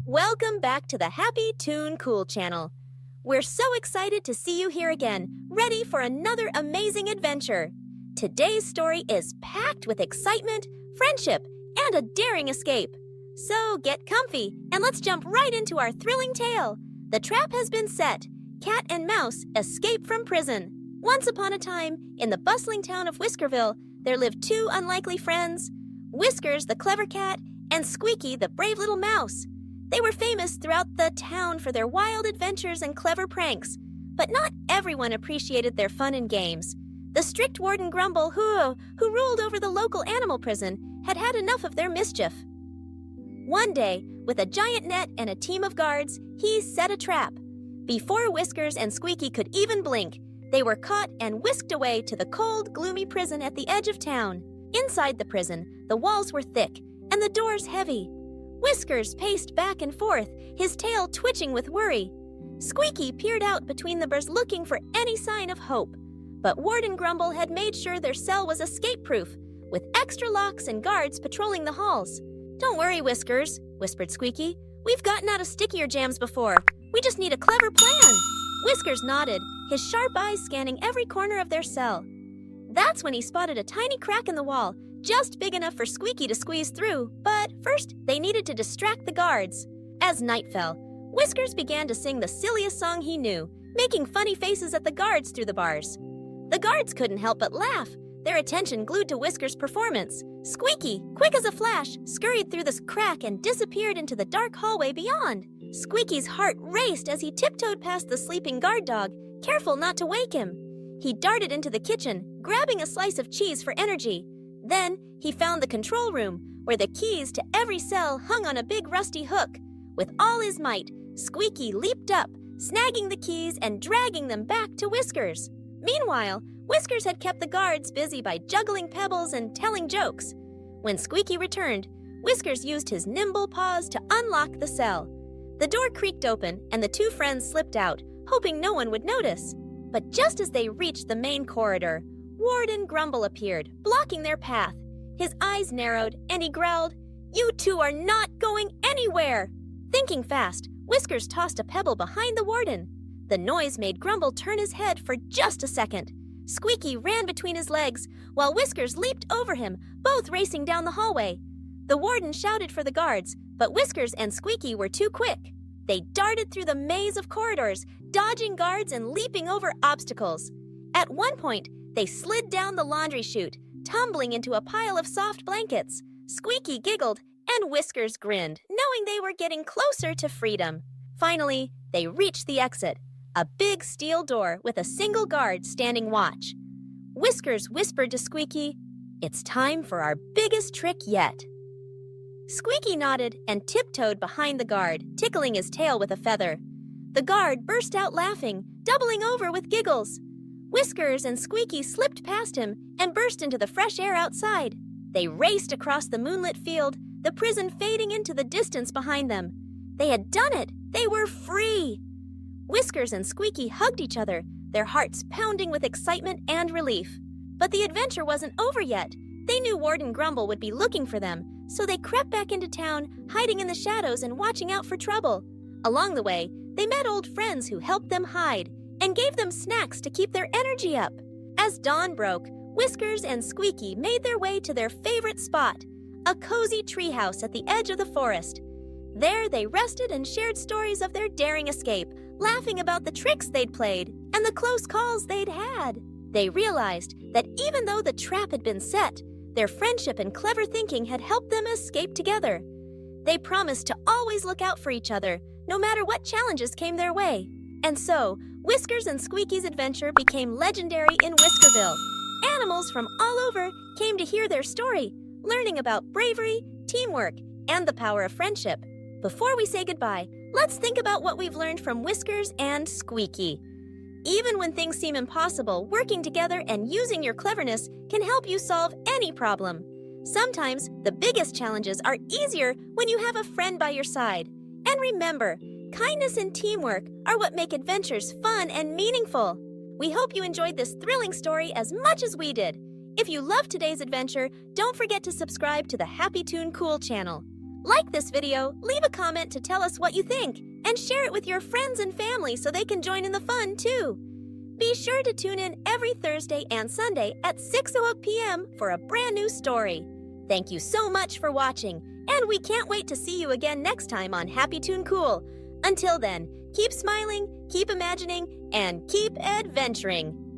Welcome back to the Happy Toon Cool channel. We're so excited to see you here again, ready for another amazing adventure. Today's story is packed with excitement, friendship, and a daring escape. So get comfy and let's jump right into our thrilling tale. The trap has been set. Cat and Mouse escape from prison. Once upon a time, in the bustling town of Whiskerville, there lived two unlikely friends, Whiskers, the clever cat, and Squeaky, the brave little mouse. They were famous throughout the town for their wild adventures and clever pranks, but not everyone appreciated their fun and games. The strict warden Grumble, who ruled over the local animal prison, had had enough of their mischief. One day, with a giant net and a team of guards, he set a trap. Before Whiskers and Squeaky could even blink, they were caught and whisked away to the cold, gloomy prison at the edge of town. Inside the prison, the walls were thick and the doors heavy. Whiskers paced back and forth, his tail twitching with worry. Squeaky peered out between the bars looking for any sign of hope. But Warden Grumble had made sure their cell was escape-proof, with extra locks and guards patrolling the halls. "Don't worry, Whiskers," whispered Squeaky. "We've gotten out of stickier jams before. We just need a clever plan." Whiskers nodded, his sharp eyes scanning every corner of their cell. That's when he spotted a tiny crack in the wall, just big enough for Squeaky to squeeze through. But first, they needed to distract the guards. As night fell, Whiskers began to sing the silliest song he knew, making funny faces at the guards through the bars. The guards couldn't help but laugh, their attention glued to Whiskers' performance. Squeaky, quick as a flash, scurried through this crack and disappeared into the dark hallway beyond. Squeaky's heart raced as he tiptoed past the sleeping guard dog, careful not to wake him. He darted into the kitchen, grabbing a slice of cheese for energy. Then, he found the control room, where the keys to every cell hung on a big rusty hook. With all his might, Squeaky leaped up, snagging the keys and dragging them back to Whiskers. Meanwhile, Whiskers had kept the guards busy by juggling pebbles and telling jokes. When Squeaky returned, Whiskers used his nimble paws to unlock the cell. The door creaked open, and the two friends slipped out, hoping no one would notice. But just as they reached the main corridor, Warden Grumble appeared, blocking their path. His eyes narrowed, and he growled, "You two are not going anywhere!" Thinking fast, Whiskers tossed a pebble behind the warden. The noise made Grumble turn his head for just a second. Squeaky ran between his legs, while Whiskers leaped over him, both racing down the hallway. The warden shouted for the guards, but Whiskers and Squeaky were too quick. They darted through the maze of corridors, dodging guards and leaping over obstacles. At one point, they slid down the laundry chute, tumbling into a pile of soft blankets. Squeaky giggled, and Whiskers grinned, knowing they were getting closer to freedom. Finally, they reached the exit, a big steel door with a single guard standing watch. Whiskers whispered to Squeaky, "It's time for our biggest trick yet." Squeaky nodded and tiptoed behind the guard, tickling his tail with a feather. The guard burst out laughing, doubling over with giggles. Whiskers and Squeaky slipped past him and burst into the fresh air outside. They raced across the moonlit field, the prison fading into the distance behind them. They had done it! They were free! Whiskers and Squeaky hugged each other, their hearts pounding with excitement and relief. But the adventure wasn't over yet. They knew Warden Grumble would be looking for them, so they crept back into town, hiding in the shadows and watching out for trouble. Along the way, they met old friends who helped them hide and gave them snacks to keep their energy up. As dawn broke, Whiskers and Squeaky made their way to their favorite spot, a cozy treehouse at the edge of the forest. There they rested and shared stories of their daring escape, laughing about the tricks they'd played and the close calls they'd had. They realized that even though the trap had been set, their friendship and clever thinking had helped them escape together. They promised to always look out for each other, no matter what challenges came their way. And so, Whiskers and Squeaky's adventure became legendary in Whiskerville. Animals from all over came to hear their story, learning about bravery, teamwork, and the power of friendship. Before we say goodbye, let's think about what we've learned from Whiskers and Squeaky. Even when things seem impossible, working together and using your cleverness can help you solve any problem. Sometimes, the biggest challenges are easier when you have a friend by your side. And remember, kindness and teamwork are what make adventures fun and meaningful. We hope you enjoyed this thrilling story as much as we did. If you loved today's adventure, don't forget to subscribe to the Happy Toon Cool channel. Like this video, leave a comment to tell us what you think, and share it with your friends and family so they can join in the fun too. Be sure to tune in every Thursday and Sunday at 6:00 p.m. for a brand new story. Thank you so much for watching, and we can't wait to see you again next time on Happy Toon Cool. Until then, keep smiling, keep imagining, and keep adventuring.